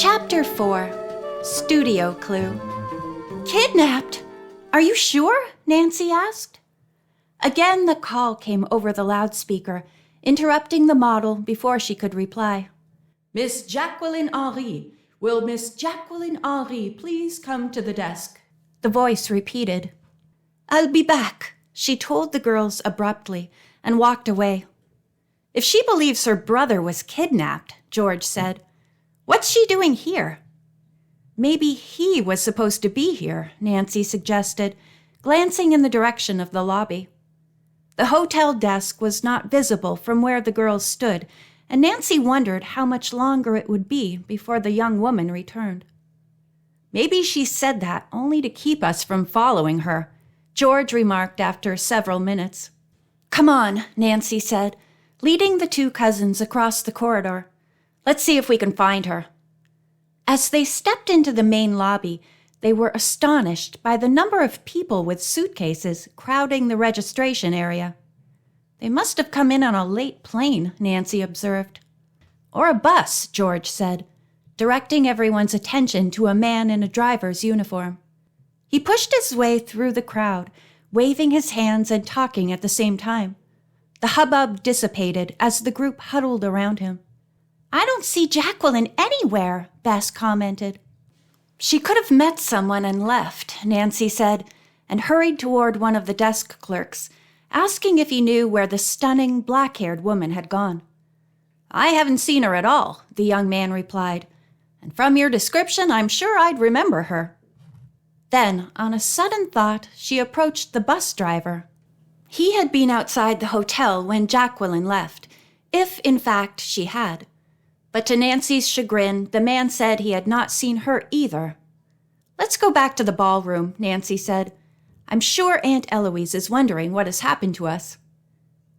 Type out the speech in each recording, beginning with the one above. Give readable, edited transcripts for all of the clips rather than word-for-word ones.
Chapter 4. Studio Clue. Kidnapped? Are you sure? Nancy asked. Again the call came over the loudspeaker, interrupting the model before she could reply. Miss Jacqueline Henry. Will Miss Jacqueline Henry please come to the desk? The voice repeated. I'll be back, she told the girls abruptly and walked away. If she believes her brother was kidnapped, George said, what's she doing here? Maybe he was supposed to be here, Nancy suggested, glancing in the direction of the lobby. The hotel desk was not visible from where the girls stood, and Nancy wondered how much longer it would be before the young woman returned. Maybe she said that only to keep us from following her, George remarked after several minutes. Come on, Nancy said, leading the two cousins across the corridor. Let's see if we can find her. As they stepped into the main lobby, they were astonished by the number of people with suitcases crowding the registration area. They must have come in on a late plane, Nancy observed. Or a bus, George said, directing everyone's attention to a man in a driver's uniform. He pushed his way through the crowd, waving his hands and talking at the same time. The hubbub dissipated as the group huddled around him. I don't see Jacqueline anywhere, Bess commented. She could have met someone and left, Nancy said, and hurried toward one of the desk clerks, asking if he knew where the stunning black-haired woman had gone. I haven't seen her at all, the young man replied, and from your description, I'm sure I'd remember her. Then, on a sudden thought, she approached the bus driver. He had been outside the hotel when Jacqueline left, if, in fact, she had. But to Nancy's chagrin, the man said he had not seen her either. Let's go back to the ballroom, Nancy said. I'm sure Aunt Eloise is wondering what has happened to us.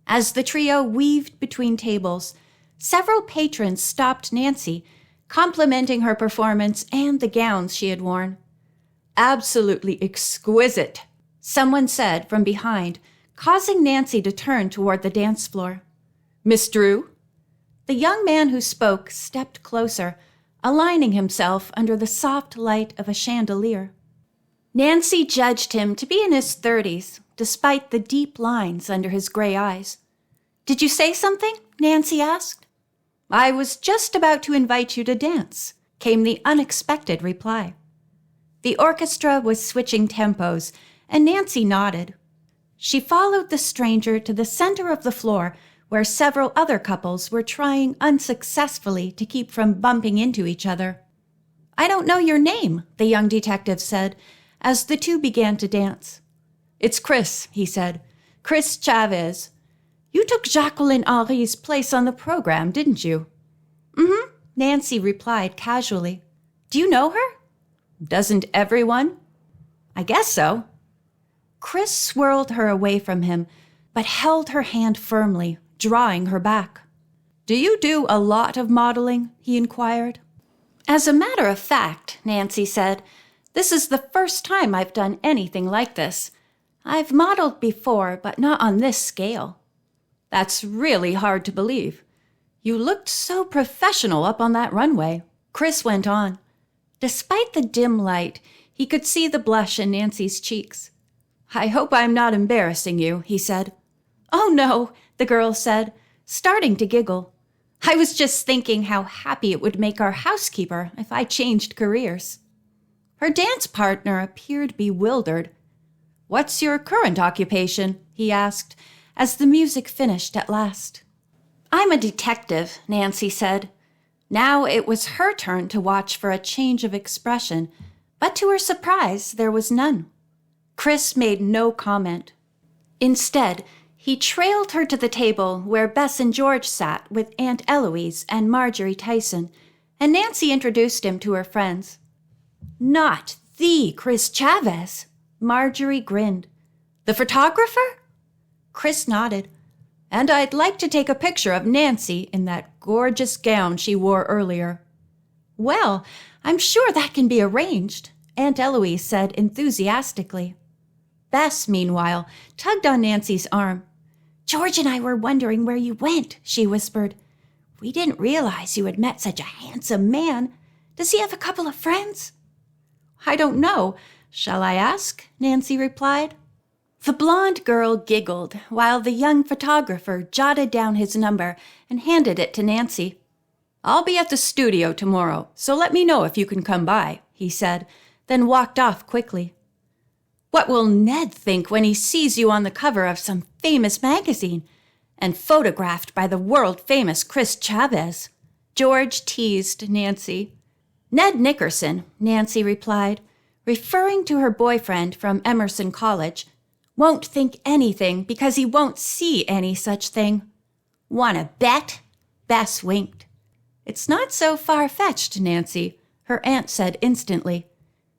As the trio weaved between tables, several patrons stopped Nancy, complimenting her performance and the gowns she had worn. Absolutely exquisite, someone said from behind, causing Nancy to turn toward the dance floor. Miss Drew? The young man who spoke stepped closer, aligning himself under the soft light of a chandelier. Nancy judged him to be in his 30s, despite the deep lines under his gray eyes. Did you say something? Nancy asked. I was just about to invite you to dance, came the unexpected reply. The orchestra was switching tempos, and Nancy nodded. She followed the stranger to the center of the floor, where several other couples were trying unsuccessfully to keep from bumping into each other. I don't know your name, the young detective said, as the two began to dance. It's Chris, he said. Chris Chavez. You took Jacqueline Henry's place on the program, didn't you? Mm-hmm, Nancy replied casually. Do you know her? Doesn't everyone? I guess so. Chris swirled her away from him, but held her hand firmly, drawing her back. Do you do a lot of modeling? He inquired. As a matter of fact, Nancy said, this is the first time I've done anything like this. I've modeled before, but not on this scale. That's really hard to believe. You looked so professional up on that runway, Chris went on. Despite the dim light, he could see the blush in Nancy's cheeks. I hope I'm not embarrassing you, he said. Oh, no, the girl said, starting to giggle. I was just thinking how happy it would make our housekeeper if I changed careers. Her dance partner appeared bewildered. What's your current occupation? He asked, as the music finished at last. I'm a detective, Nancy said. Now it was her turn to watch for a change of expression, but to her surprise, there was none. Chris made no comment. Instead, he trailed her to the table where Bess and George sat with Aunt Eloise and Marjorie Tyson, and Nancy introduced him to her friends. Not the Chris Chavez, Marjorie grinned. The photographer? Chris nodded. And I'd like to take a picture of Nancy in that gorgeous gown she wore earlier. Well, I'm sure that can be arranged, Aunt Eloise said enthusiastically. Bess, meanwhile, tugged on Nancy's arm. George and I were wondering where you went, she whispered. We didn't realize you had met such a handsome man. Does he have a couple of friends?" "I don't know. Shall I ask?" Nancy replied. The blonde girl giggled while the young photographer jotted down his number and handed it to Nancy. "I'll be at the studio tomorrow, so let me know if you can come by," he said, then walked off quickly. "What will Ned think when he sees you on the cover of some famous magazine and photographed by the world-famous Chris Chavez?" George teased Nancy. "Ned Nickerson," Nancy replied, referring to her boyfriend from Emerson College, "won't think anything because he won't see any such thing." "Wanna bet?" Bess winked. "It's not so far-fetched, Nancy," her aunt said instantly.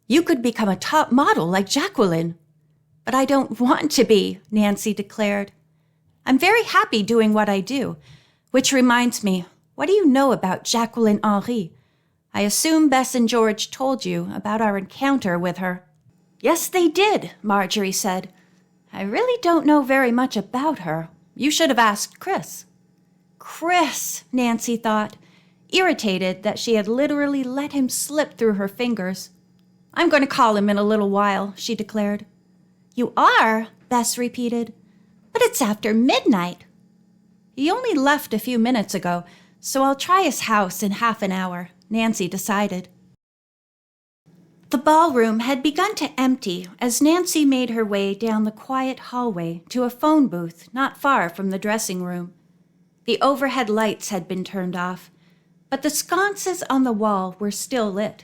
"You could become a top model like Jacqueline." "But I don't want to be," Nancy declared. "I'm very happy doing what I do. Which reminds me, what do you know about Jacqueline Henri? I assume Bess and George told you about our encounter with her." "Yes, they did," Marjorie said. "I really don't know very much about her. You should have asked Chris." Chris, Nancy thought, irritated that she had literally let him slip through her fingers. "I'm going to call him in a little while," she declared. "You are?" Bess repeated. "But it's after midnight." "He only left a few minutes ago, so I'll try his house in half an hour," Nancy decided. The ballroom had begun to empty as Nancy made her way down the quiet hallway to a phone booth not far from the dressing room. The overhead lights had been turned off, but the sconces on the wall were still lit.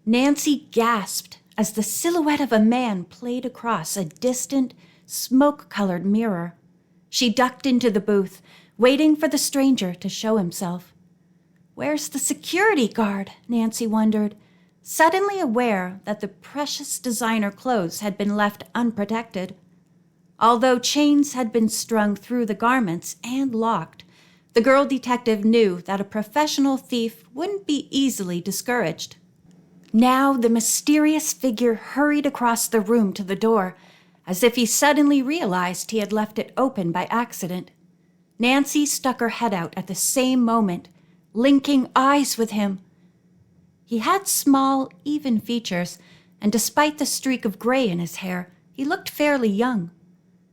Nancy gasped as the silhouette of a man played across a distant, smoke-colored mirror. She ducked into the booth, waiting for the stranger to show himself. "Where's the security guard?" Nancy wondered, suddenly aware that the precious designer clothes had been left unprotected. Although chains had been strung through the garments and locked, the girl detective knew that a professional thief wouldn't be easily discouraged. Now the mysterious figure hurried across the room to the door, as if he suddenly realized he had left it open by accident. Nancy stuck her head out at the same moment, linking eyes with him. He had small, even features, and despite the streak of gray in his hair, he looked fairly young.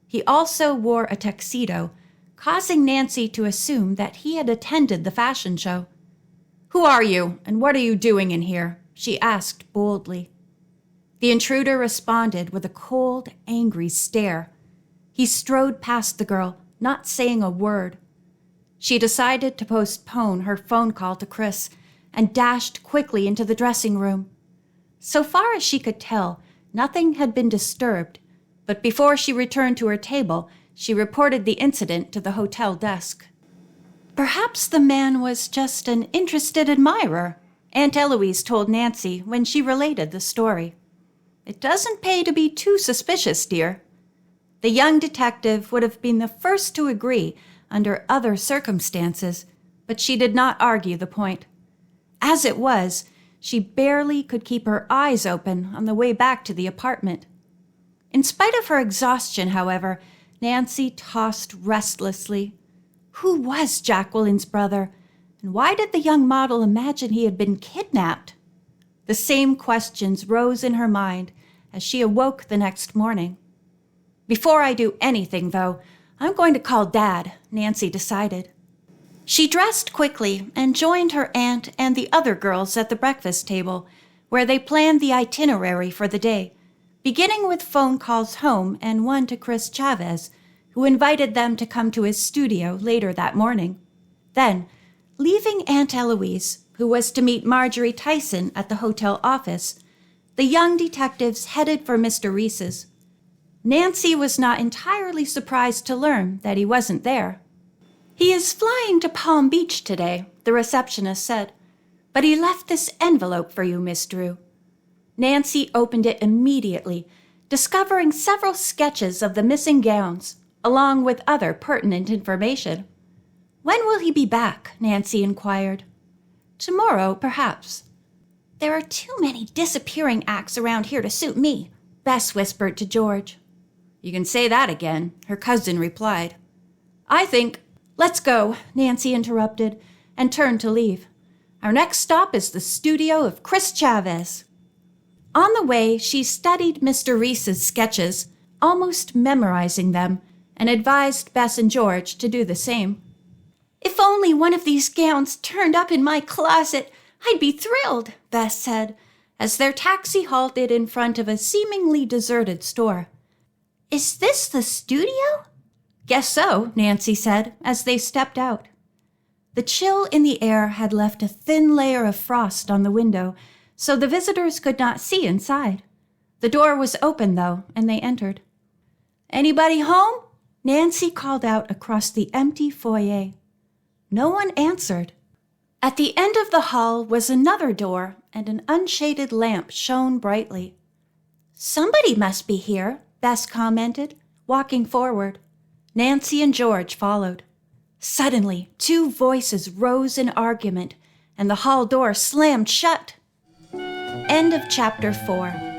He also wore a tuxedo, causing Nancy to assume that he had attended the fashion show. "Who are you, and what are you doing in here?" she asked boldly. The intruder responded with a cold, angry stare. He strode past the girl, not saying a word. She decided to postpone her phone call to Chris and dashed quickly into the dressing room. So far as she could tell, nothing had been disturbed, but before she returned to her table, she reported the incident to the hotel desk. Perhaps the man was just an interested admirer, Aunt Eloise told Nancy when she related the story. "It doesn't pay to be too suspicious, dear." The young detective would have been the first to agree under other circumstances, but she did not argue the point. As it was, she barely could keep her eyes open on the way back to the apartment. In spite of her exhaustion, however, Nancy tossed restlessly. Who was Jacqueline's brother, and why did the young model imagine he had been kidnapped? The same questions rose in her mind as she awoke the next morning. "Before I do anything, though, I'm going to call Dad," Nancy decided. She dressed quickly and joined her aunt and the other girls at the breakfast table, where they planned the itinerary for the day, beginning with phone calls home and one to Chris Chavez, who invited them to come to his studio later that morning. Then, leaving Aunt Eloise, who was to meet Marjorie Tyson at the hotel office, the young detectives headed for Mr. Reese's. Nancy was not entirely surprised to learn that he wasn't there. "He is flying to Palm Beach today," the receptionist said, "but he left this envelope for you, Miss Drew." Nancy opened it immediately, discovering several sketches of the missing gowns, along with other pertinent information. "When will he be back?" Nancy inquired. "Tomorrow, perhaps." "There are too many disappearing acts around here to suit me," Bess whispered to George. "You can say that again," her cousin replied. "I think—" "Let's go," Nancy interrupted, and turned to leave. Our next stop is the studio of Chris Chavez." On the way, she studied Mr. Reese's sketches, almost memorizing them, and advised Bess and George to do the same. "If only one of these gowns turned up in my closet, I'd be thrilled," Bess said, as their taxi halted in front of a seemingly deserted store. "Is this the studio?" "Guess so," Nancy said, as they stepped out. The chill in the air had left a thin layer of frost on the window, so the visitors could not see inside. The door was open, though, and they entered. "Anybody home?" Nancy called out across the empty foyer. No one answered. At the end of the hall was another door, and an unshaded lamp shone brightly. "Somebody must be here," Bess commented, walking forward. Nancy and George followed. Suddenly, two voices rose in argument, and the hall door slammed shut. End of chapter 4.